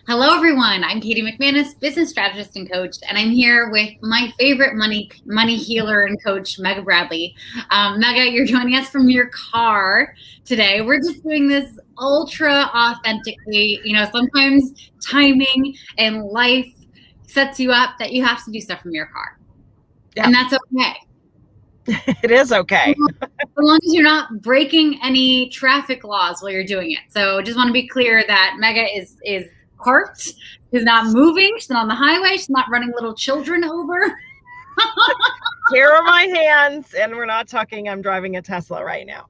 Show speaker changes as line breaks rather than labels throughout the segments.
Hello, everyone. I'm Katie McManus, business strategist and coach, and I'm here with my favorite money healer and coach, Mega Bradley. Mega, you're joining us from your car today. We're just doing this ultra authentically. Sometimes timing and life sets you up that you have to do stuff from your car, and that's okay.
It is okay.
As long as you're not breaking any traffic laws while you're doing it. So just want to be clear that Mega is parked. She's not moving. She's not on the highway. She's not running little children over.
Here are my hands, and we're not talking. I'm driving a Tesla right now.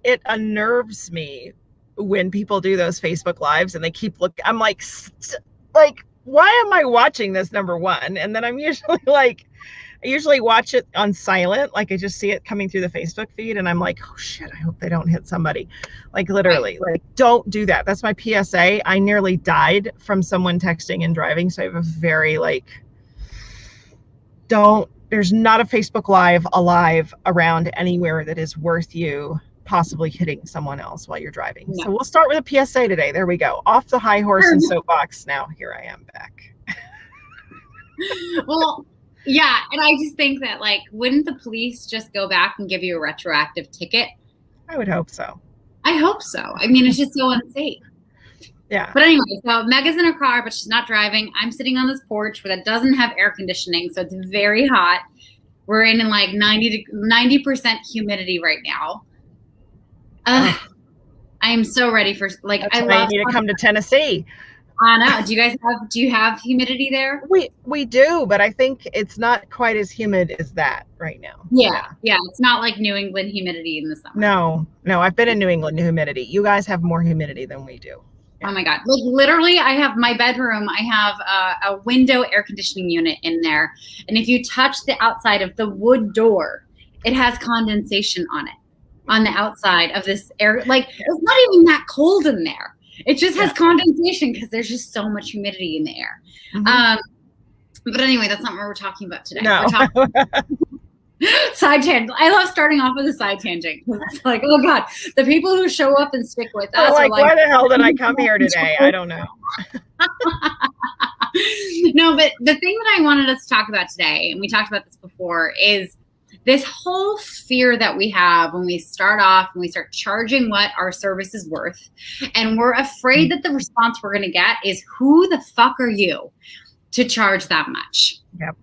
It unnerves me when people do those Facebook lives and they keep looking. I'm like, why am I watching this? Number one, and then I'm usually like, I usually watch it on silent. Like I just see it coming through the Facebook feed and I'm like, oh shit, I hope they don't hit somebody. Like literally, like don't do that. That's my PSA. I nearly died from someone texting and driving. So I have a very there's not a Facebook live alive around anywhere that is worth you possibly hitting someone else while you're driving. No. So we'll start with a PSA today. There we go. Off the high horse and soapbox. Now here I am back.
Well, yeah, and I just think that, wouldn't the police just go back and give you a retroactive ticket?
I would hope so.
I hope so. I mean, it's just so unsafe.
Yeah.
But anyway, so Mega's in her car, but she's not driving. I'm sitting on this porch that doesn't have air conditioning, so it's very hot. We're in 90% humidity right now. I am so ready for
That's why you need to come to Tennessee.
I know. Do you have humidity there?
We do, but I think it's not quite as humid as that right now.
Yeah. It's not like New England humidity in the summer.
No, I've been in New England humidity. You guys have more humidity than we do.
Yeah. Oh my God. Literally, I have my bedroom. I have a window air conditioning unit in there. And if you touch the outside of the wood door, it has condensation on it, on the outside of this air. It's not even that cold in there. It just has condensation because there's just so much humidity in the air. Mm-hmm. But anyway, that's not what we're talking about today.
No.
We're talking side tangent. I love starting off with a side tangent. It's like, oh God, the people who show up and stick with us
are why the hell did I come here today? I don't know.
No, but the thing that I wanted us to talk about today, and we talked about this before, is this whole fear that we have when we start off and we start charging what our service is worth. And we're afraid that the response we're going to get is, who the fuck are you to charge that much?
Yep.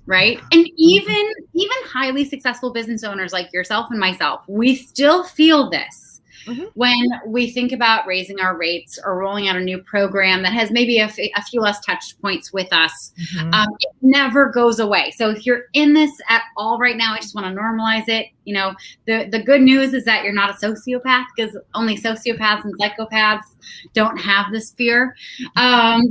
Right. And even highly successful business owners like yourself and myself, we still feel this. Mm-hmm. When we think about raising our rates or rolling out a new program that has maybe a few less touch points with us, it never goes away. So if you're in this at all right now, I just want to normalize it. The good news is that you're not a sociopath, because only sociopaths and psychopaths don't have this fear. But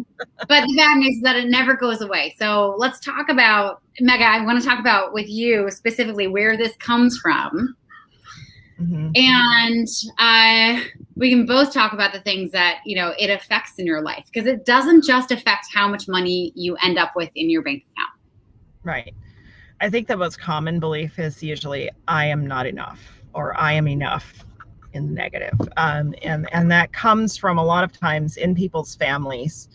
the bad news is that it never goes away. So let's talk about, Mega, I want to talk about with you specifically where this comes from. Mm-hmm. And we can both talk about the things that, it affects in your life, because it doesn't just affect how much money you end up with in your bank account.
Right. I think the most common belief is usually I am not enough, or I am enough in the negative. And that comes from a lot of times in people's families.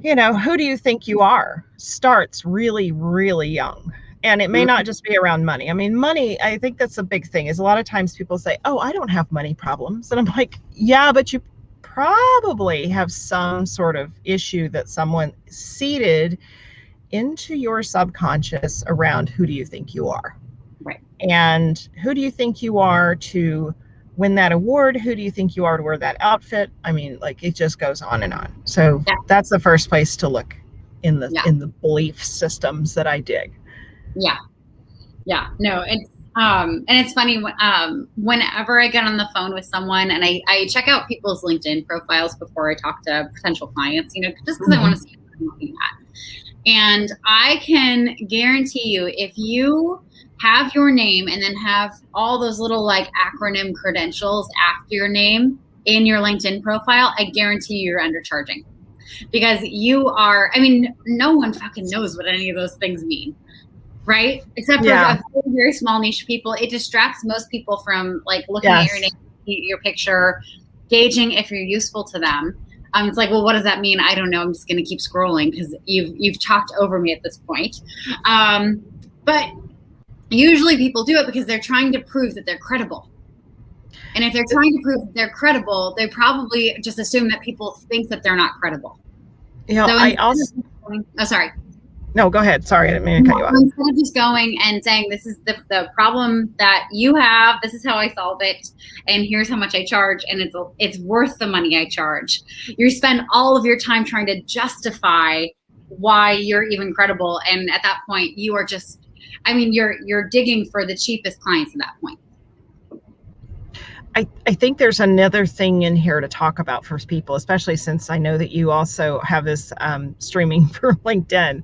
Who do you think you are starts really, really young. And it may not just be around money. I mean, money, I think that's a big thing, is a lot of times people say, oh, I don't have money problems. And I'm like, yeah, but you probably have some sort of issue that someone seeded into your subconscious around who do you think you are?
Right.
And who do you think you are to win that award? Who do you think you are to wear that outfit? I mean, it just goes on and on. So that's the first place to look in the belief systems that I dig.
No, it's and it's funny whenever I get on the phone with someone and I check out people's LinkedIn profiles before I talk to potential clients, just because I want to see what I'm looking at. And I can guarantee you, if you have your name and then have all those little acronym credentials after your name in your LinkedIn profile, I guarantee you're undercharging, because you are, no one fucking knows what any of those things mean. Right? Except for a very, very small niche of people. It distracts most people from looking at your name, your picture, gauging if you're useful to them. It's like, well, what does that mean? I don't know. I'm just going to keep scrolling because you've talked over me at this point. But usually people do it because they're trying to prove that they're credible. And if they're trying to prove that they're credible, they probably just assume that people think that they're not credible.
You know,
Oh, sorry.
No, go ahead. Sorry, I didn't mean to cut you off.
Instead of just going and saying, this is the problem that you have, this is how I solve it, and here's how much I charge, and it's worth the money I charge. You spend all of your time trying to justify why you're even credible, and at that point, you are just, you're digging for the cheapest clients at that point.
I think there's another thing in here to talk about for people, especially since I know that you also have this streaming for LinkedIn.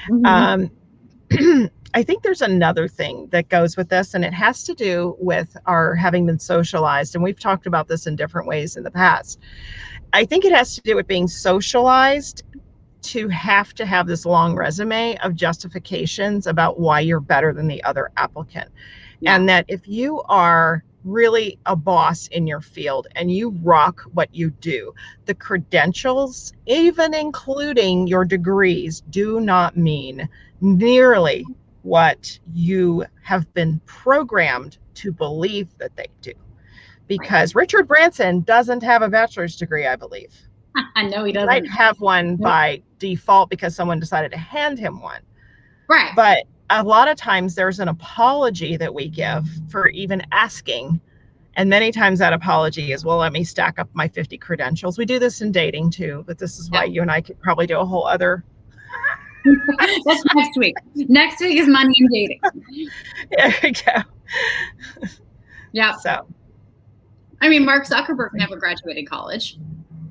Mm-hmm. I think there's another thing that goes with this, and it has to do with our having been socialized. And we've talked about this in different ways in the past. I think it has to do with being socialized to have this long resume of justifications about why you're better than the other applicant. Yeah. And that if you are really a boss in your field and you rock what you do, the credentials, even including your degrees, do not mean nearly what you have been programmed to believe that they do. Because Richard Branson doesn't have a bachelor's degree, I believe.
No, he doesn't.
He might have one by default because someone decided to hand him one.
Right.
But a lot of times there's an apology that we give for even asking. And many times that apology is, well, let me stack up my 50 credentials. We do this in dating too, but this is why you and I could probably do a whole other.
That's next week. Next week is money and dating.
There we go.
Yeah.
So,
Mark Zuckerberg never graduated college.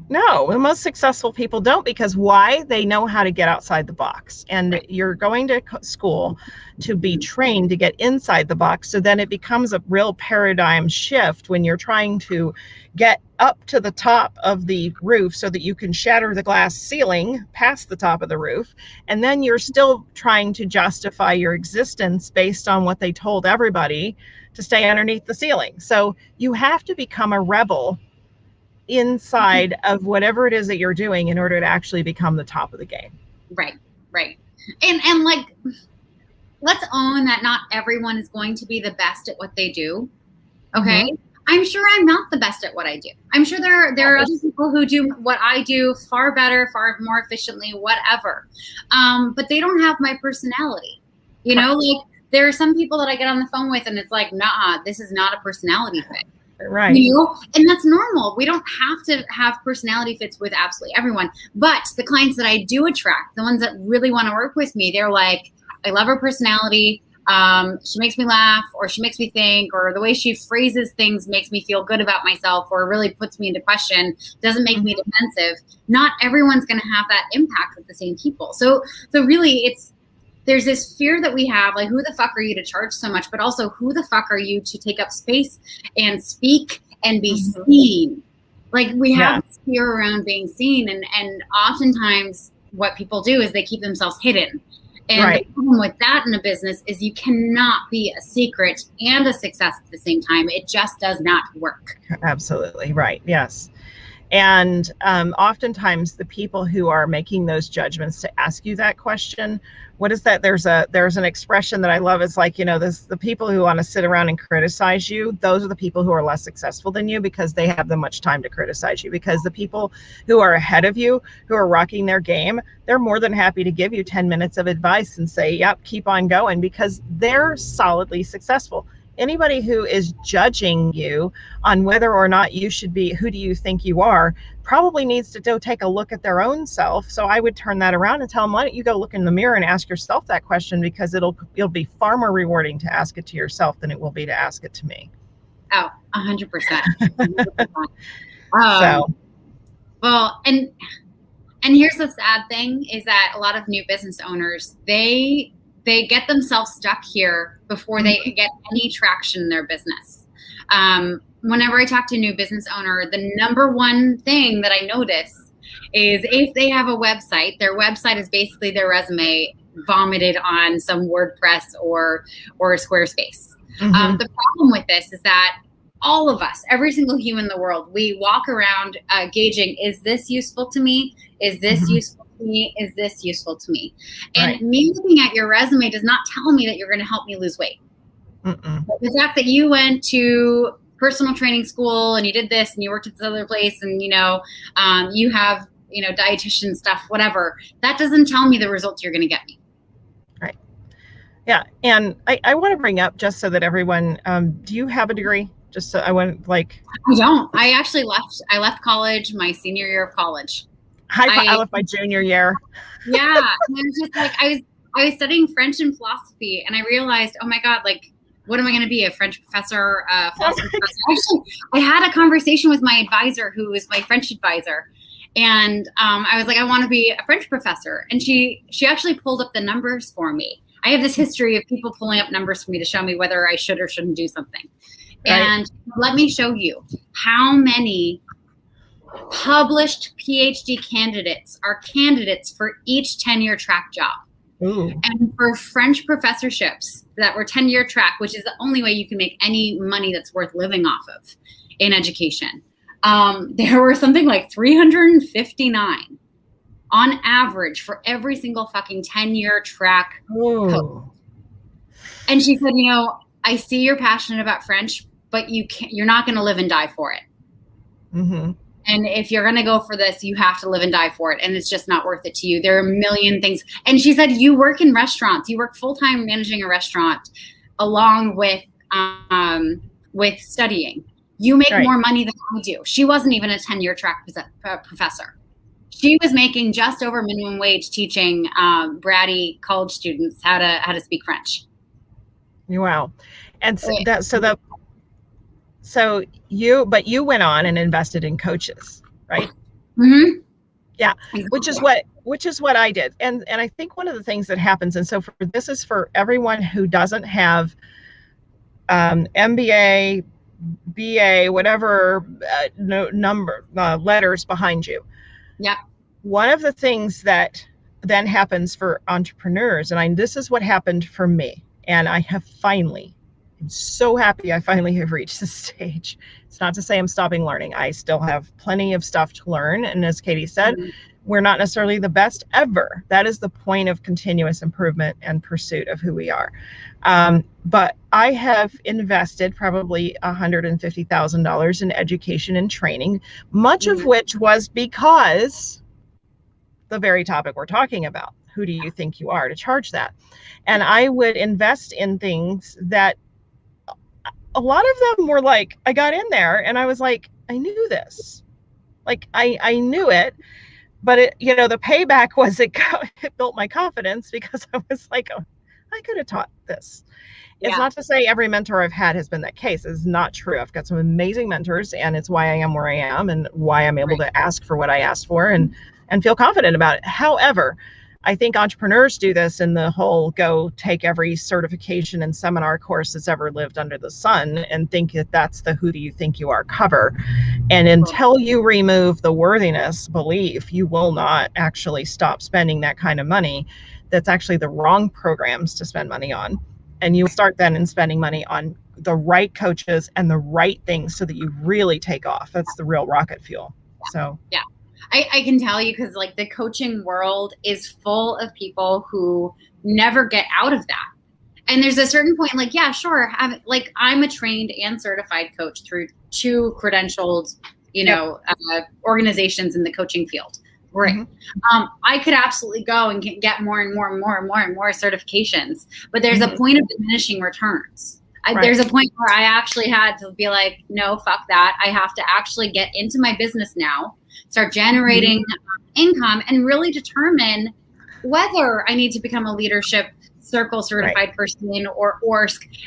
No, the most successful people don't, because why? They know how to get outside the box. And you're going to school to be trained to get inside the box. So then it becomes a real paradigm shift when you're trying to get up to the top of the roof so that you can shatter the glass ceiling past the top of the roof. And then you're still trying to justify your existence based on what they told everybody to stay underneath the ceiling. So you have to become a rebel inside of whatever it is that you're doing in order to actually become the top of the game.
Right. And like, let's own that not everyone is going to be the best at what they do. Okay. Mm-hmm. I'm sure I'm not the best at what I do. I'm sure there are other people who do what I do far better, far more efficiently, whatever. But they don't have my personality. You know, like there are some people that I get on the phone with and it's like, nah, this is not a personality fit.
Right.
You know? And that's normal. We don't have to have personality fits with absolutely everyone. But the clients that I do attract, the ones that really want to work with me, they're like, I love her personality. She makes me laugh, or she makes me think, or the way she phrases things makes me feel good about myself, or really puts me into question, doesn't make me defensive. Not everyone's going to have that impact with the same people. So really there's this fear that we have, like, who the fuck are you to charge so much? But also, who the fuck are you to take up space and speak and be seen? Like, we have this fear around being seen. And oftentimes what people do is they keep themselves hidden. And the problem with that in a business is you cannot be a secret and a success at the same time. It just does not work.
Absolutely. Right. Yes. And oftentimes the people who are making those judgments to ask you that question, what is that? There's an expression that I love. It's like, the people who want to sit around and criticize you, those are the people who are less successful than you, because they have the much time to criticize you. Because the people who are ahead of you, who are rocking their game, they're more than happy to give you 10 minutes of advice and say, yep, keep on going, because they're solidly successful. Anybody who is judging you on whether or not you should be, who do you think you are, probably needs to go take a look at their own self. So I would turn that around and tell them, why don't you go look in the mirror and ask yourself that question, because it'll be far more rewarding to ask it to yourself than it will be to ask it to me.
Oh, 100%. Well, and here's the sad thing is that a lot of new business owners, they get themselves stuck here before they get any traction in their business. Whenever I talk to a new business owner, the number one thing that I notice is if they have a website, their website is basically their resume vomited on some WordPress or Squarespace. The problem with this is that all of us, every single human in the world, we walk around gauging, is this useful to me? Is this useful to me? Is this useful to me? And me looking at your resume does not tell me that you're going to help me lose weight. The fact that you went to personal training school and you did this and you worked at this other place and, you have, dietitian stuff, whatever, that doesn't tell me the results you're going to get me.
Right. Yeah. And I want to bring up, just so that everyone, do you have a degree? Just so I
don't. I actually left college my senior year of college.
I left my junior year.
Yeah. And I was just like, I was studying French and philosophy, and I realized, oh my God, like, what am I going to be? A French professor, philosophy professor? Actually, I had a conversation with my advisor, who is my French advisor. And I was like, I want to be a French professor. And she actually pulled up the numbers for me. I have this history of people pulling up numbers for me to show me whether I should or shouldn't do something. Right. And let me show you how many published PhD candidates are candidates for each tenure track job.
Ooh.
And for French professorships that were tenure track, which is the only way you can make any money that's worth living off of in education, there were something like 359 on average for every single fucking tenure track coach. And she said, I see you're passionate about French, but you're not going to live and die for it. And if you're going to go for this, you have to live and die for it. And it's just not worth it to you. There are a million things. And she said, you work in restaurants. You work full-time managing a restaurant along with studying. You make more money than I do. She wasn't even a tenure track professor. She was making just over minimum wage teaching bratty college students how to speak French.
Wow. And so you went on and invested in coaches, right? Yeah. Which is what I did. And I think one of the things that happens, and so this is for everyone who doesn't have MBA, BA, whatever letters behind you.
Yeah.
One of the things that then happens for entrepreneurs, and this is what happened for me, and I'm so happy I finally have reached this stage. It's not to say I'm stopping learning. I still have plenty of stuff to learn. And as Katie said, we're not necessarily the best ever. That is the point of continuous improvement and pursuit of who we are. But I have invested probably $150,000 in education and training, much of which was because the very topic we're talking about. Who do you think you are to charge that? And I would invest in things that a lot of them were like, I got in there and I was like, I knew this. Like I knew it, but the payback was it built my confidence, because I was like, oh, I could have taught this. It's not to say every mentor I've had has been that case. It's not true. I've got some amazing mentors, and it's why I am where I am and why I'm able to ask for what I asked for and feel confident about it. However, I think entrepreneurs do this in the whole go take every certification and seminar course that's ever lived under the sun and think that that's the who do you think you are cover. And until you remove the worthiness belief, you will not actually stop spending that kind of money. That's actually the wrong programs to spend money on. And you start then in spending money on the right coaches and the right things so that you really take off. That's the real rocket fuel. So
yeah. I can tell you, because like the coaching world is full of people who never get out of that. And there's a certain point, like, yeah, sure. I'm a trained and certified coach through 2 credentialed, organizations in the coaching field. Right. I could absolutely go and get more and more and more and more and more certifications, but there's a point of diminishing returns. There's a point where I actually had to be like, no, fuck that. I have to actually get into my business now, start generating income, and really determine whether I need to become a leadership circle certified person or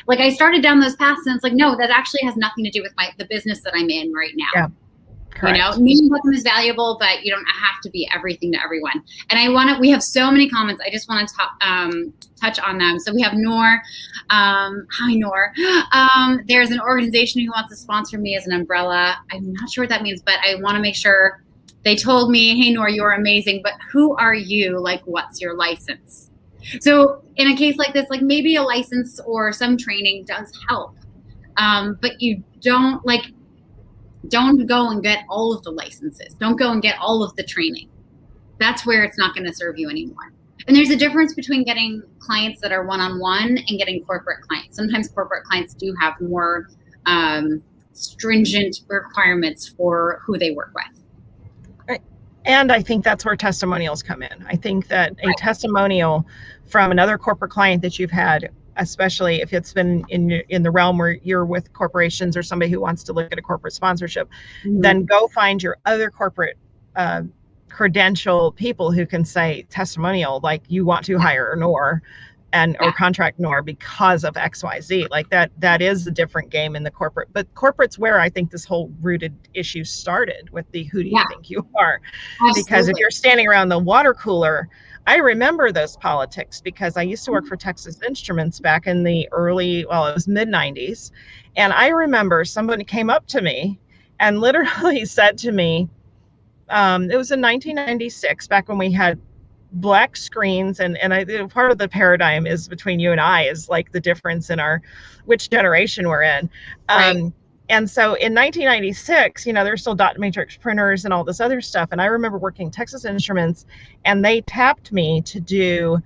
like I started down those paths, and it's like, no, that actually has nothing to do with the business that I'm in right now.
Yeah. Correct.
Meeting with them is valuable, but you don't have to be everything to everyone. And we have so many comments. I just want to touch on them. So we have Noor. Hi, Noor. There's an organization who wants to sponsor me as an umbrella. I'm not sure what that means, but I want to make sure. They told me, hey, Noor, you're amazing, but who are you? Like, what's your license? So in a case like this, like maybe a license or some training does help. But you don't go and get all of the licenses. Don't go and get all of the training. That's where it's not going to serve you anymore. And there's a difference between getting clients that are one-on-one and getting corporate clients. Sometimes corporate clients do have more stringent requirements for who they work with.
Right. And I think that's where testimonials come in. I think that a testimonial from another corporate client that you've had, especially if it's been in the realm where you're with corporations or somebody who wants to look at a corporate sponsorship, then go find your other corporate credential people who can say testimonial, like you want to hire Nor or contract Nor because of XYZ. Like that is a different game in the corporate, but corporate's where I think this whole rooted issue started with the who do you think you are? Absolutely. Because if you're standing around the water cooler, I remember those politics because I used to work for Texas Instruments back in the it was mid 90s. And I remember somebody came up to me and literally said to me, it was in 1996, back when we had black screens, and part of the paradigm is between you and I is like the difference in which generation we're in. Right. And so in 1996, there's still dot matrix printers and all this other stuff. And I remember working Texas Instruments, and they tapped me to do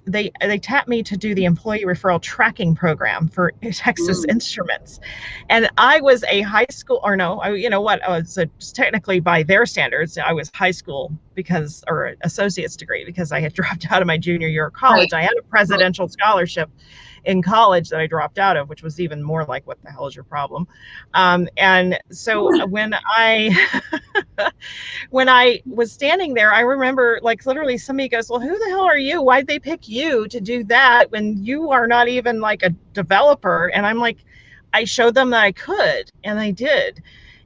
they tapped me to do the employee referral tracking program for Texas Instruments. And I was a high school, technically by their standards, I was high school or associate's degree because I had dropped out of my junior year of college. Right. I had a presidential scholarship in college that I dropped out of, which was even more like, what the hell is your problem? And so when I was standing there, I remember like literally somebody goes, well, who the hell are you? Why'd they pick you to do that when you are not even like a developer? And I'm like, I showed them that I could, and I did.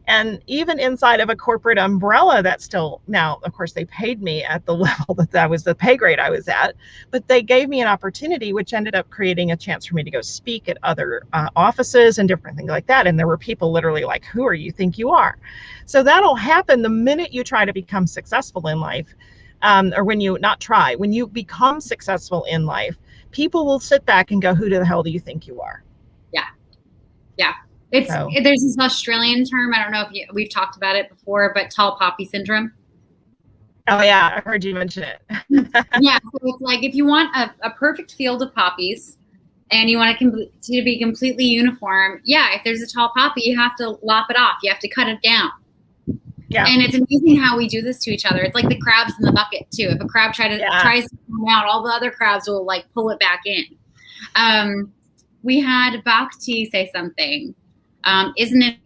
And even inside of a corporate umbrella, that's still, now, of course, they paid me at the level that was the pay grade I was at, but they gave me an opportunity, which ended up creating a chance for me to go speak at other offices and different things like that. And there were people literally like, who are you think you are? So that'll happen the minute you try to become successful in life, or when you become successful in life, people will sit back and go, who the hell do you think you are?
Yeah. Yeah. There's this Australian term, I don't know if we've talked about it before, but tall poppy syndrome.
Oh yeah, I heard you mention it.
Yeah, so it's like if you want a perfect field of poppies and you want it to be completely uniform, if there's a tall poppy, you have to lop it off. You have to cut it down. Yeah. And it's amazing how we do this to each other. It's like the crabs in the bucket too. If a crab tries to come out, all the other crabs will like pull it back in. We had Bhakti say something. Isn't it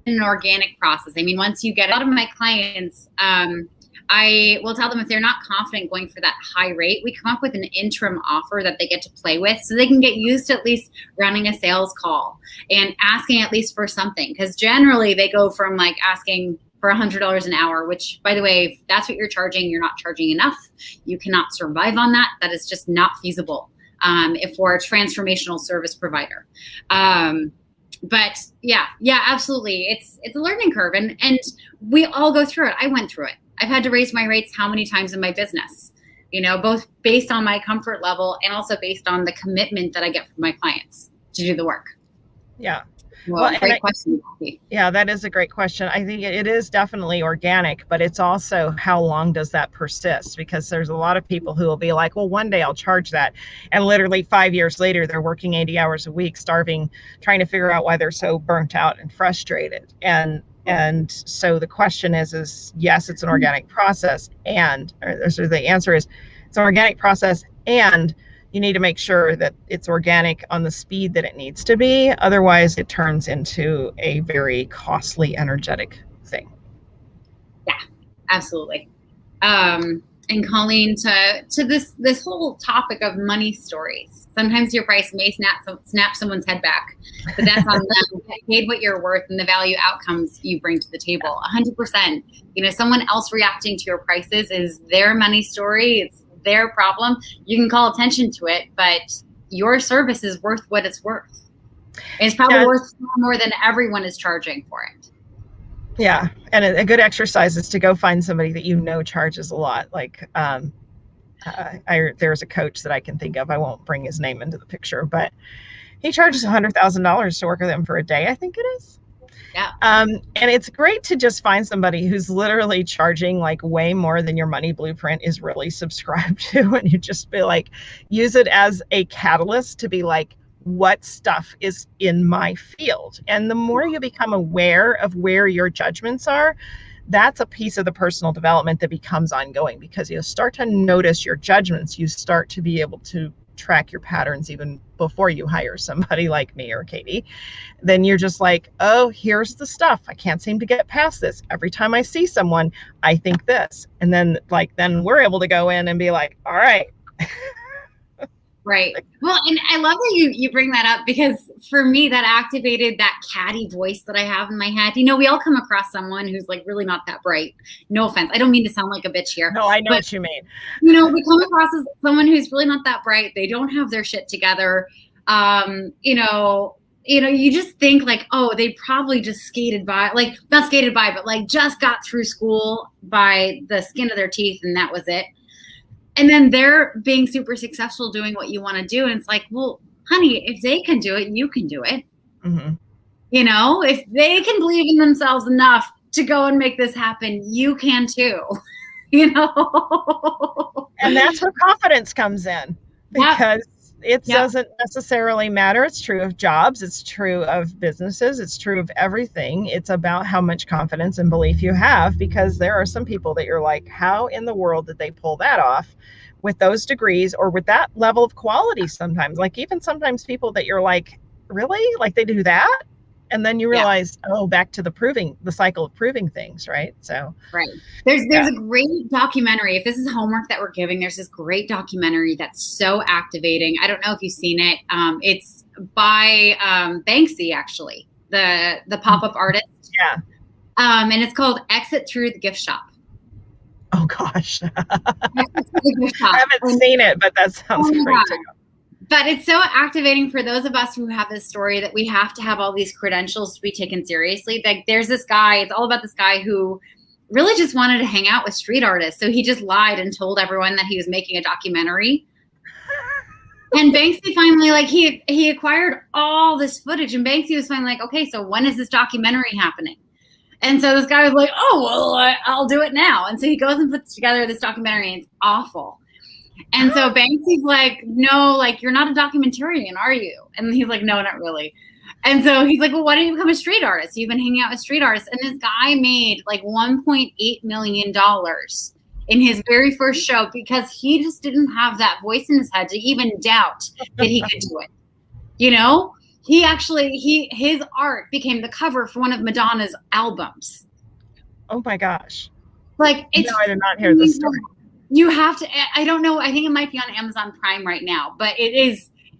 an organic process? I mean, once you get a lot of my clients, I will tell them if they're not confident going for that high rate, we come up with an interim offer that they get to play with so they can get used to at least running a sales call and asking at least for something. Because generally they go from like asking for $100 an hour, which, by the way, if that's what you're charging, you're not charging enough. You cannot survive on that. That is just not feasible. If we're a transformational service provider. But yeah, absolutely. It's a learning curve and we all go through it. I went through it. I've had to raise my rates how many times in my business, both based on my comfort level and also based on the commitment that I get from my clients to do the work.
Yeah.
Well, great question.
Yeah, that is a great question. I think it is definitely organic, but it's also how long does that persist? Because there's a lot of people who will be like, well, one day I'll charge that. And literally 5 years later, they're working 80 hours a week, starving, trying to figure out why they're so burnt out and frustrated. And so the question is yes, it's an organic process. So the answer is it's an organic process, and you need to make sure that it's organic on the speed that it needs to be. Otherwise, it turns into a very costly, energetic thing.
Yeah, absolutely. And Colleen, to this whole topic of money stories, sometimes your price may snap someone's head back, but that's on them. Get paid what you're worth and the value outcomes you bring to the table. 100%. Someone else reacting to your prices is their money story. It's their problem. You can call attention to it, but your service is worth what it's worth. It's probably worth more than everyone is charging for it.
Yeah. And a good exercise is to go find somebody that charges a lot. Like There's a coach that I can think of. I won't bring his name into the picture, but he charges $100,000 to work with him for a day, I think it is.
Yeah.
And it's great to just find somebody who's literally charging like way more than your money blueprint is really subscribed to. And you just be like, use it as a catalyst to be like, what stuff is in my field? And the more you become aware of where your judgments are, that's a piece of the personal development that becomes ongoing, because you start to notice your judgments. You start to be able to track your patterns even before you hire somebody like me or Katie. Then you're just like, oh, here's the stuff. I can't seem to get past this. Every time I see someone, I think this. And then we're able to go in and be like, all right.
Right. Well, and I love that you bring that up, because for me, that activated that catty voice that I have in my head. You know, we all come across someone who's like really not that bright. No offense. I don't mean to sound like a bitch here.
No, I know what you mean.
You know, we come across as someone who's really not that bright. They don't have their shit together. You just think like, oh, they probably just skated by, like not skated by, but like just got through school by the skin of their teeth, and that was it. And then they're being super successful doing what you want to do. And it's like, well, honey, if they can do it, you can do it.
Mm-hmm.
You know, if they can believe in themselves enough to go and make this happen, you can too. You know?
And that's where confidence comes in, because it doesn't necessarily matter. It's true of jobs. It's true of businesses. It's true of everything. It's about how much confidence and belief you have, because there are some people that you're like, how in the world did they pull that off with those degrees or with that level of quality? Sometimes, like even sometimes people that you're like, really? Like they do that? And then you realize, oh, back to the cycle of proving things, right? So,
right. There's a great documentary. If this is homework that we're giving, there's this great documentary that's so activating. I don't know if you've seen it. It's by Banksy, actually, the pop-up artist.
Yeah.
And it's called Exit Through the Gift Shop.
Oh gosh. I haven't seen it, but that sounds great too.
But it's so activating for those of us who have this story that we have to have all these credentials to be taken seriously. Like there's this guy, it's all about this guy who really just wanted to hang out with street artists. So he just lied and told everyone that he was making a documentary. And Banksy finally, like he acquired all this footage, and Banksy was finally like, okay, so when is this documentary happening? And so this guy was like, oh, well, I'll do it now. And so he goes and puts together this documentary, and it's awful. And so Banksy's like, no, like, you're not a documentarian, are you? And he's like, no, not really. And so he's like, well, why don't you become a street artist? You've been hanging out with street artists. And this guy made like $1.8 million in his very first show, because he just didn't have that voice in his head to even doubt that he could do it. You know, his art became the cover for one of Madonna's albums. Oh my gosh. Like, it's, no, I did not hear this story. You have to, I don't know, I think it might be on Amazon Prime right now, but it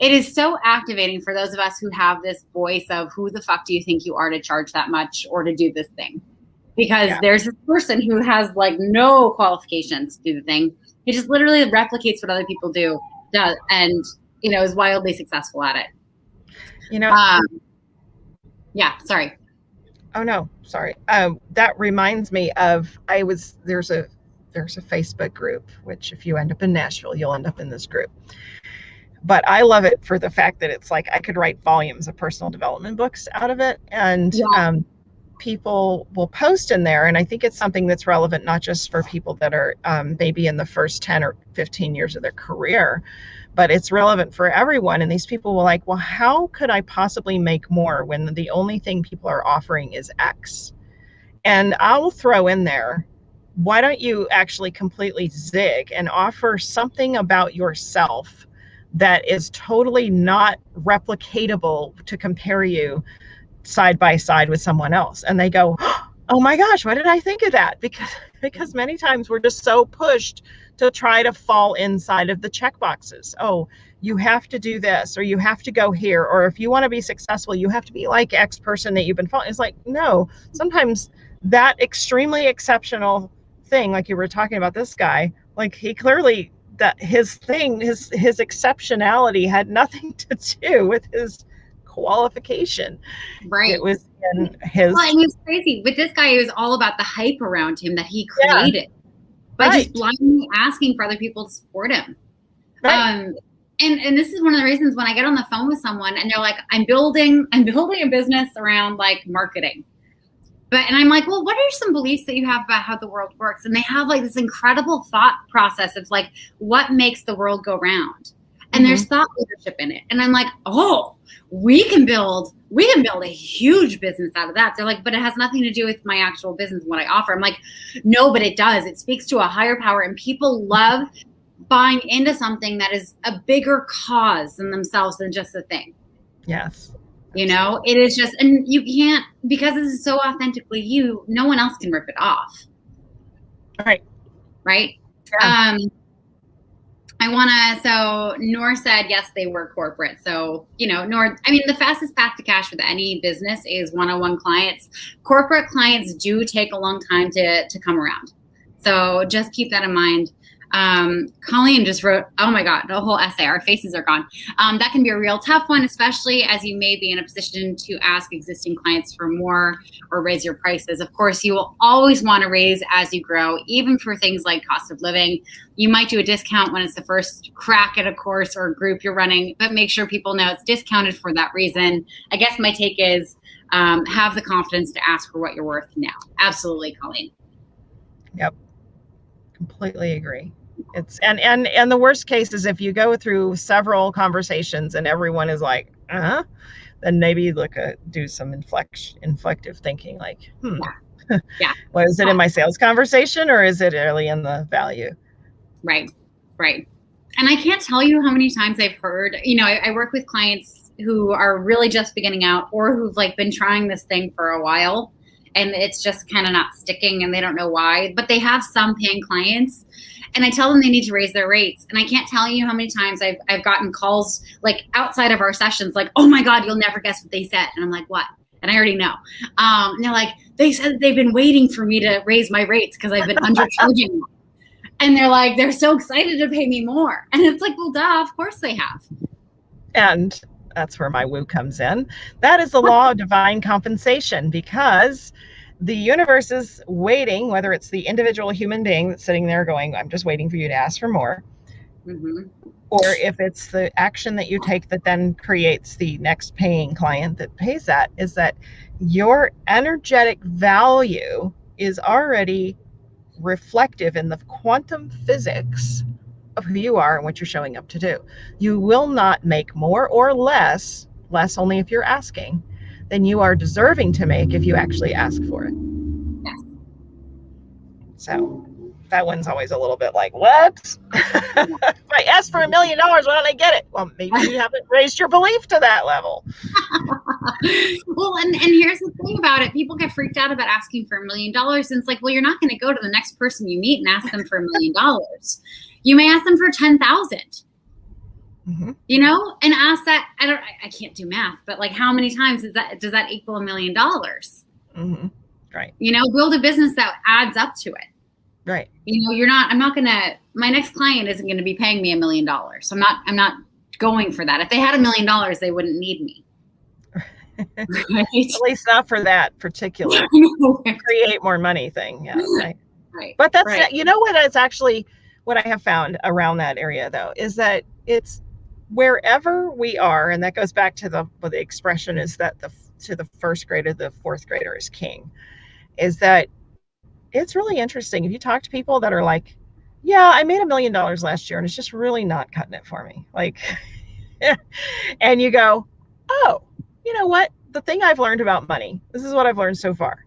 is so activating for those of us who have this voice of who the fuck do you think you are to charge that much or to do this thing? Because there's this person who has like no qualifications to do the thing. He just literally replicates what other people do and, you know, is wildly successful at it. You know, sorry. Oh no, sorry. That reminds me of, there's a Facebook group, which if you end up in Nashville, you'll end up in this group. But I love it for the fact that it's like I could write volumes of personal development books out of it. And people will post in there. And I think it's something that's relevant, not just for people that are maybe in the first 10 or 15 years of their career, but it's relevant for everyone. And these people were like, well, how could I possibly make more when the only thing people are offering is X? And I'll throw in there, why don't you actually completely zig and offer something about yourself that is totally not replicatable to compare you side by side with someone else? And they go, oh my gosh, why did I think of that? Because many times we're just so pushed to try to fall inside of the check boxes. Oh, you have to do this, or you have to go here, or if you want to be successful, you have to be like X person that you've been following. It's like, no, sometimes that extremely exceptional thing, like you were talking about this guy, like he clearly, that his thing, his exceptionality had nothing to do with his qualification. Right. It was in his. Well, and it was crazy with this guy. It was all about the hype around him that he created. by just blindly asking for other people to support him. Right. And this is one of the reasons when I get on the phone with someone and they're like, I'm building a business around like marketing. And I'm like, well, what are some beliefs that you have about how the world works? And they have like this incredible thought process of like what makes the world go round. And there's thought leadership in it. And I'm like, oh, we can build a huge business out of that. They're like, but it has nothing to do with my actual business and what I offer. I'm like, no, but it does. It speaks to a higher power, and people love buying into something that is a bigger cause than themselves than just a thing.
Yes.
You know, it is just, and you can't, because this is so authentically you, no one else can rip it off.
Right.
Right. Yeah. So Noor said, yes, they were corporate. So, you know, Noor, I mean, the fastest path to cash with any business is one-on-one clients. Corporate clients do take a long time to come around. So just keep that in mind. Colleen just wrote, oh my God, the whole essay, our faces are gone. That can be a real tough one, especially as you may be in a position to ask existing clients for more or raise your prices. Of course, you will always want to raise as you grow, even for things like cost of living. You might do a discount when it's the first crack at a course or a group you're running, but make sure people know it's discounted for that reason. I guess my take is have the confidence to ask for what you're worth now. Absolutely, Colleen.
Yep. Completely agree. It's and the worst case is if you go through several conversations and everyone is like, then maybe do some inflective thinking, like,
yeah.
Well, is it in my sales conversation or is it really in the value?
Right. And I can't tell you how many times I've heard, you know, I work with clients who are really just beginning out or who've like been trying this thing for a while and it's just kind of not sticking and they don't know why, but they have some paying clients. And I tell them they need to raise their rates. And I can't tell you how many times I've gotten calls like outside of our sessions, like, oh my God, you'll never guess what they said. And I'm like, what? And I already know. And they're like, they said they've been waiting for me to raise my rates because I've been undercharging them. And they're like, they're so excited to pay me more. And it's like, well, duh, of course they have.
And that's where my woo comes in. That is the law of divine compensation, because the universe is waiting, whether it's the individual human being that's sitting there going, I'm just waiting for you to ask for more. Or if it's the action that you take that then creates the next paying client that pays that, is that your energetic value is already reflective in the quantum physics of who you are and what you're showing up to do. You will not make more or less only if you're asking, than you are deserving to make if you actually ask for it.
Yes.
So that one's always a little bit like, what? If I ask for $1 million, why don't I get it? Well, maybe you haven't raised your belief to that level.
Well, and here's the thing about it. People get freaked out about asking for $1 million. And it's like, well, you're not going to go to the next person you meet and ask them for $1 million. You may ask them for 10,000. You know, and ask that. I can't do math, but like, how many times does that equal $1 million?
Right.
You know, build a business that adds up to it.
Right.
You know, my next client isn't going to be paying me $1 million. So I'm not going for that. If they had $1 million, they wouldn't need me.
Right? At least not for that particular create more money thing. Yeah. Right. But that's right. You know what is actually what I have found around that area though, is that it's wherever we are, and that goes back to the expression is that to the first grader, the fourth grader is king, is that it's really interesting. If you talk to people that are like, yeah, I made $1 million last year and it's just really not cutting it for me. Like, and you go, oh, you know what? The thing I've learned about money, this is what I've learned so far,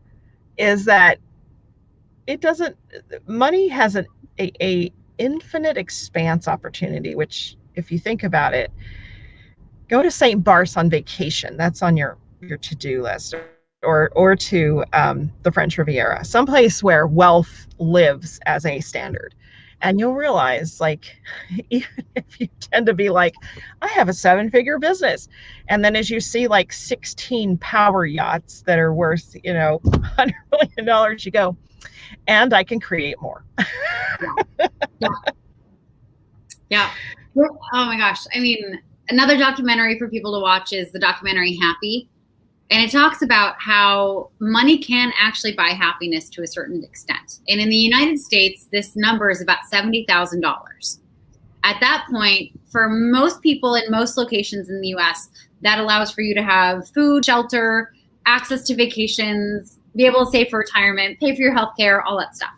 is that money has a infinite expanse opportunity, which if you think about it, go to St. Bart's on vacation. That's on your to-do list, or to the French Riviera, someplace where wealth lives as a standard. And you'll realize, like, even if you tend to be like, I have a 7-figure business. And then as you see like 16 power yachts that are worth, $100 million, you go, and I can create more.
Yeah. Oh my gosh. I mean, another documentary for people to watch is the documentary Happy. And it talks about how money can actually buy happiness to a certain extent. And in the United States, this number is about $70,000. At that point, for most people in most locations in the US, that allows for you to have food, shelter, access to vacations, be able to save for retirement, pay for your health care, all that stuff.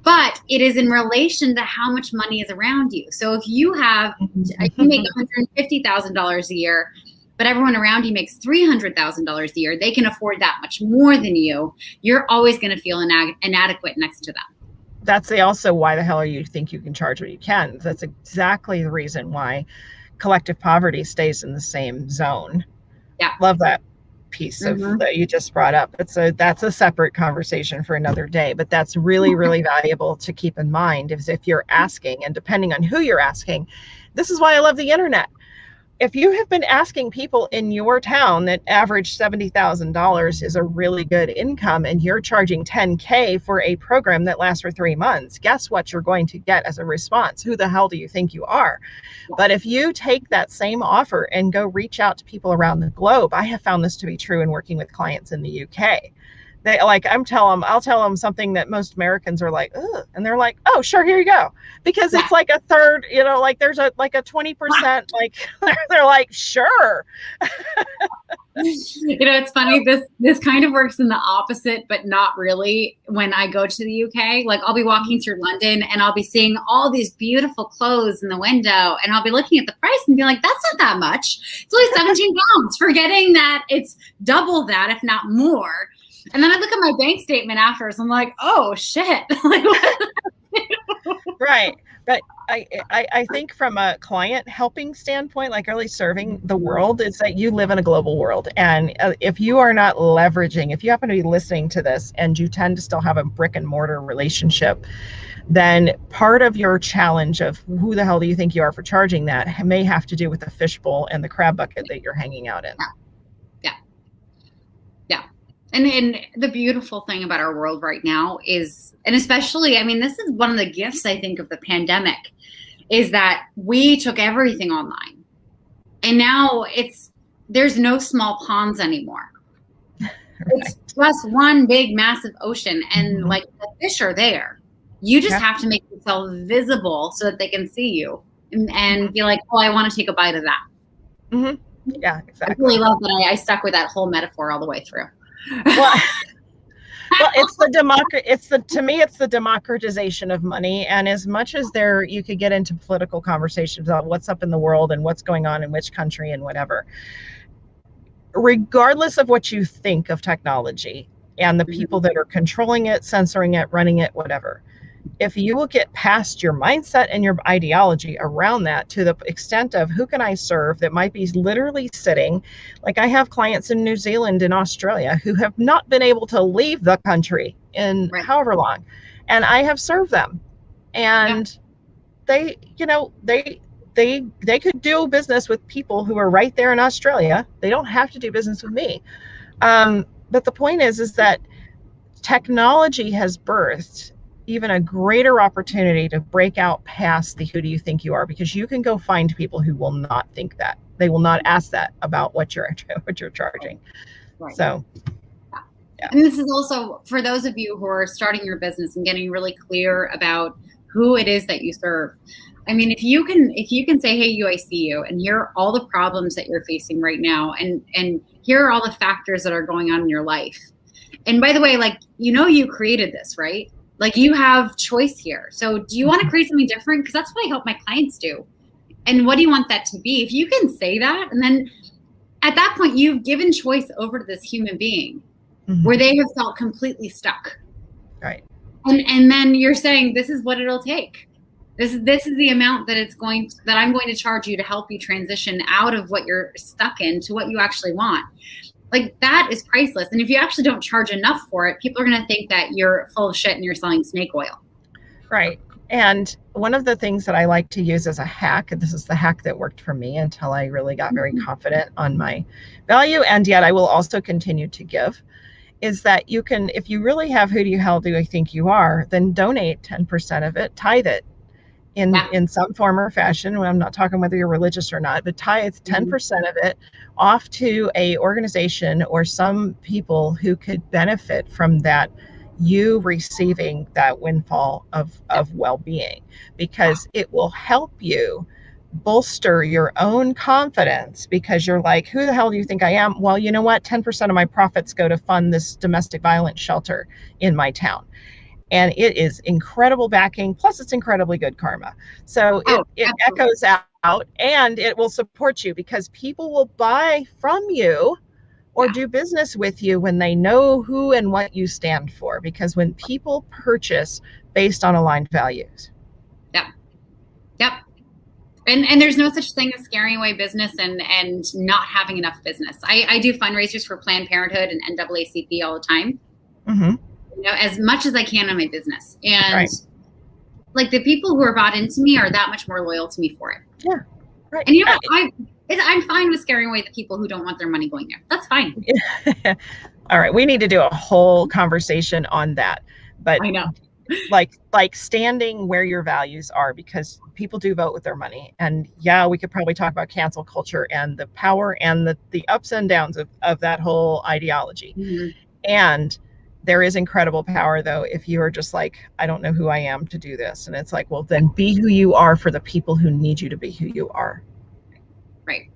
But it is in relation to how much money is around you. So if you make $150,000 a year, but everyone around you makes $300,000 a year, they can afford that much more than you. You're always going to feel inadequate next to them.
That's also why the hell you think you can charge what you can. That's exactly the reason why collective poverty stays in the same zone.
Yeah.
Love that piece of that you just brought up. That's a separate conversation for another day, but that's really, really valuable to keep in mind is if you're asking, and depending on who you're asking, this is why I love the internet. If you have been asking people in your town that average $70,000 is a really good income and you're charging $10K for a program that lasts for 3 months, guess what you're going to get as a response? Who the hell do you think you are? But if you take that same offer and go reach out to people around the globe, I have found this to be true in working with clients in the UK. I'll tell them something that most Americans are like, ugh, and they're like, oh, sure, here you go. Because it's like a third, like there's a 20%, like they're like, sure.
It's funny. This kind of works in the opposite, but not really. When I go to the UK, like I'll be walking through London and I'll be seeing all these beautiful clothes in the window and I'll be looking at the price and be like, that's not that much. It's only 17 pounds, forgetting that it's double that, if not more. And then I look at my bank statement afterwards. I'm like, oh shit.
Right. But I think from a client helping standpoint, like really serving the world, is that you live in a global world. And if you are not leveraging, if you happen to be listening to this and you tend to still have a brick and mortar relationship, then part of your challenge of who the hell do you think you are for charging that may have to do with the fishbowl and the crab bucket that you're hanging out in.
And the beautiful thing about our world right now is, and especially, I mean, this is one of the gifts, I think, of the pandemic, is that we took everything online. And now there's no small ponds anymore. Right. It's just one big, massive ocean. And like the fish are there. You just have to make yourself visible so that they can see you and be like, oh, I want to take a bite of that.
Mm-hmm. Yeah, exactly.
I really love that I stuck with that whole metaphor all the way through.
Well, it's to me it's the democratization of money. And as much as you could get into political conversations about what's up in the world and what's going on in which country and whatever, regardless of what you think of technology and the people that are controlling it, censoring it, running it, whatever, if you will get past your mindset and your ideology around that to the extent of who can I serve that might be literally sitting, like I have clients in New Zealand and Australia who have not been able to leave the country in however long, and I have served them, and they could do business with people who are right there in Australia. They don't have to do business with me. But the point is that technology has birthed even a greater opportunity to break out past the who do you think you are, because you can go find people who will not think that. They will not ask that about what you're charging. Right. So
yeah. And this is also for those of you who are starting your business and getting really clear about who it is that you serve. I mean, if you can say, hey, you, I see you, and here are all the problems that you're facing right now, and here are all the factors that are going on in your life. And by the way, like, you created this, right? Like, you have choice here. So do you want to create something different? Because that's what I help my clients do. And what do you want that to be? If you can say that, and then at that point, you've given choice over to this human being where they have felt completely stuck.
Right.
And then you're saying, this is what it'll take. This is the amount that I'm going to charge you to help you transition out of what you're stuck in to what you actually want. Like, that is priceless. And if you actually don't charge enough for it, people are going to think that you're full of shit and you're selling snake oil.
Right. And one of the things that I like to use as a hack, and this is the hack that worked for me until I really got very confident on my value, and yet I will also continue to give, is that you can, if you really have who do you hell do I think you are, then donate 10% of it, tithe it. in some form or fashion. I'm not talking whether you're religious or not, but tithe 10% of it off to a organization or some people who could benefit from that, you receiving that windfall of well-being, because it will help you bolster your own confidence, because you're like, who the hell do you think I am? Well, you know what? 10% of my profits go to fund this domestic violence shelter in my town. And it is incredible backing. Plus, it's incredibly good karma. So it echoes out, and it will support you, because people will buy from you or do business with you when they know who and what you stand for. Because when people purchase based on aligned values.
Yep. And there's no such thing as scaring away business and not having enough business. I do fundraisers for Planned Parenthood and NAACP all the time. You know, as much as I can in my business. And like, the people who are bought into me are that much more loyal to me for it.
Yeah. Right.
And you know what? I'm fine with scaring away the people who don't want their money going there. That's fine.
All right. We need to do a whole conversation on that. But
I know.
like standing where your values are, because people do vote with their money. And yeah, we could probably talk about cancel culture and the power and the ups and downs of that whole ideology. And there is incredible power, though, if you are just like, I don't know who I am to do this. And it's like, well, then be who you are for the people who need you to be who you are.
Right.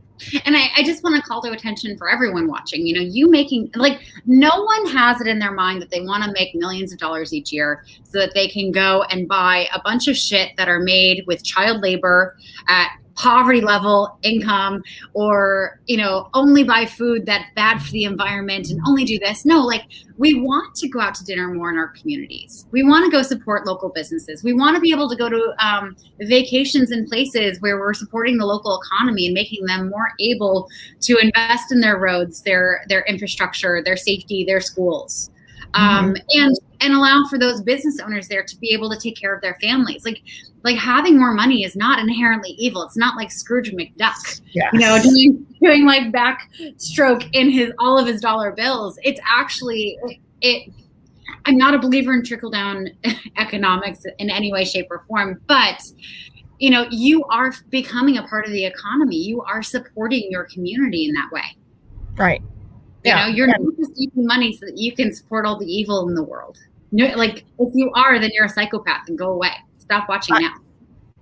And I just want to call to attention for everyone watching, you know, you making, like, no one has it in their mind that they want to make millions of dollars each year so that they can go and buy a bunch of shit that are made with child labor at poverty level income, or, you know, only buy food that's bad for the environment and only do this. No, like, we want to go out to dinner more in our communities. We want to go support local businesses. We want to be able to go to vacations in places where we're supporting the local economy and making them more able to invest in their roads, their infrastructure, their safety, their schools. And allow for those business owners there to be able to take care of their families. Like having more money is not inherently evil. It's not like Scrooge McDuck, you know, doing like backstroke in all of his dollar bills. It's actually I'm not a believer in trickle down economics in any way, shape, or form, but you know, you are becoming a part of the economy. You are supporting your community in that way.
Right.
You know, you're not just using money so that you can support all the evil in the world. No, like, if you are, then you're a psychopath, and go away. Stop watching now.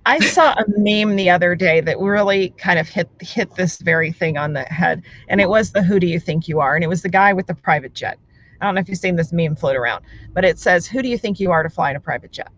I
saw a meme the other day that really kind of hit this very thing on the head. And it was the "Who do you think you are?" And it was the guy with the private jet. I don't know if you've seen this meme float around, but it says, "Who do you think you are to fly in a private jet?"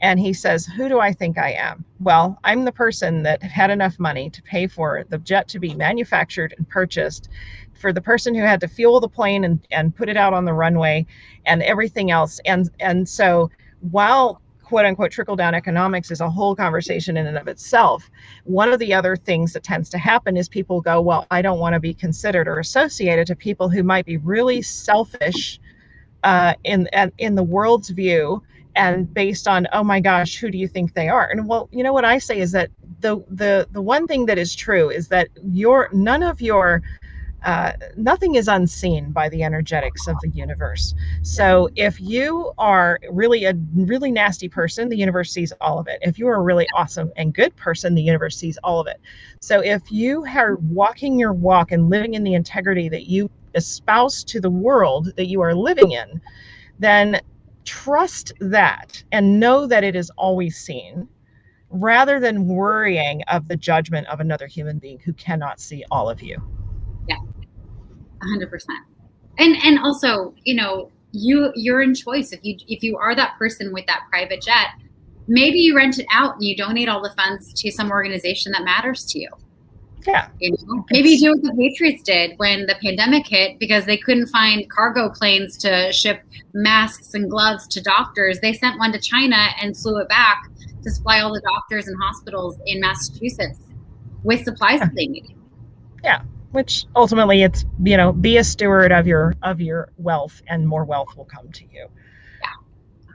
And he says, "Who do I think I am?" Well, I'm the person that had enough money to pay for the jet to be manufactured and purchased, for the person who had to fuel the plane and put it out on the runway and everything else. And so while quote unquote trickle down economics is a whole conversation in and of itself, one of the other things that tends to happen is people go, well, I don't want to be considered or associated to people who might be really selfish in the world's view, and based on, oh my gosh, who do you think they are? And well, you know what I say is that the one thing that is true is that nothing is unseen by the energetics of the universe. So if you are a really nasty person, the universe sees all of it. If you are a really awesome and good person, the universe sees all of it. So if you are walking your walk and living in the integrity that you espouse to the world that you are living in, then trust that and know that it is always seen, rather than worrying of the judgment of another human being who cannot see all of you.
Yeah, 100%. And also, you know, you're in choice. If you are that person with that private jet, maybe you rent it out and you donate all the funds to some organization that matters to you.
Yeah.
You know, maybe you do what the Patriots did when the pandemic hit, because they couldn't find cargo planes to ship masks and gloves to doctors. They sent one to China and flew it back to supply all the doctors and hospitals in Massachusetts with supplies that they needed.
Yeah. Which ultimately it's, you know, be a steward of your wealth, and more wealth will come to you.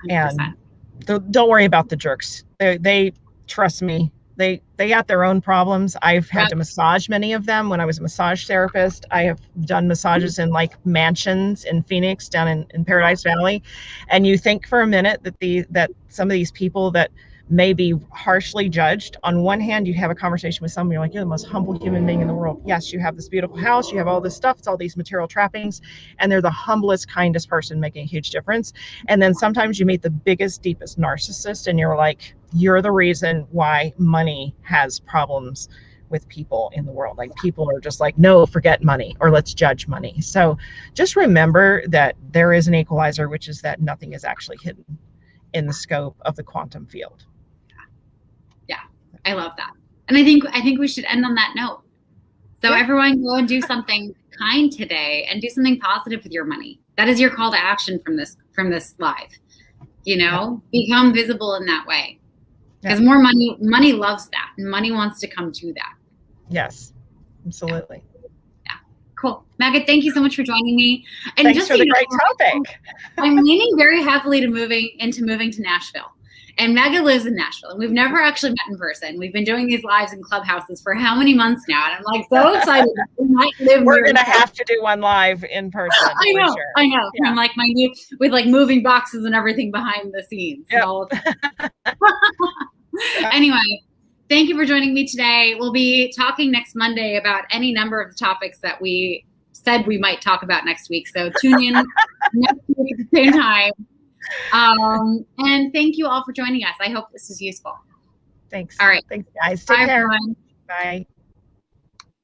Yeah. 100%.
And don't worry about the jerks. They trust me. They got their own problems. I've had to massage many of them when I was a massage therapist. I have done massages in like mansions in Phoenix, down in Paradise Valley. And you think for a minute that some of these people that may be harshly judged. On one hand, you have a conversation with someone, you're like, you're the most humble human being in the world. Yes, you have this beautiful house, you have all this stuff, it's all these material trappings, and they're the humblest, kindest person making a huge difference. And then sometimes you meet the biggest, deepest narcissist, and you're like, you're the reason why money has problems with people in the world. Like, people are just like, no, forget money, or let's judge money. So just remember that there is an equalizer, which is that nothing is actually hidden in the scope of the quantum field.
Yeah, I love that. And I think we should end on that note. So everyone, go and do something kind today and do something positive with your money. That is your call to action from this live. Become visible in that way. Because more money loves that. And money wants to come to that.
Yes, absolutely.
Yeah. Cool. Maggot, thank you so much for joining me. And
thanks for the great topic.
I'm leaning very heavily to moving to Nashville. And Maggot lives in Nashville. And we've never actually met in person. We've been doing these lives in clubhouses for how many months now? And I'm like so excited.
We're going to have to do one live in person.
I know.
Sure.
I know.
Yeah.
I'm like with like moving boxes and everything behind the scenes.
Yep.
Anyway, thank you for joining me today. We'll be talking next Monday about any number of topics that we said we might talk about next week. So tune in next week at the same time. And thank you all for joining us. I hope this is useful.
Thanks.
All right.
Thanks, guys. Take care.
Everyone.
Bye.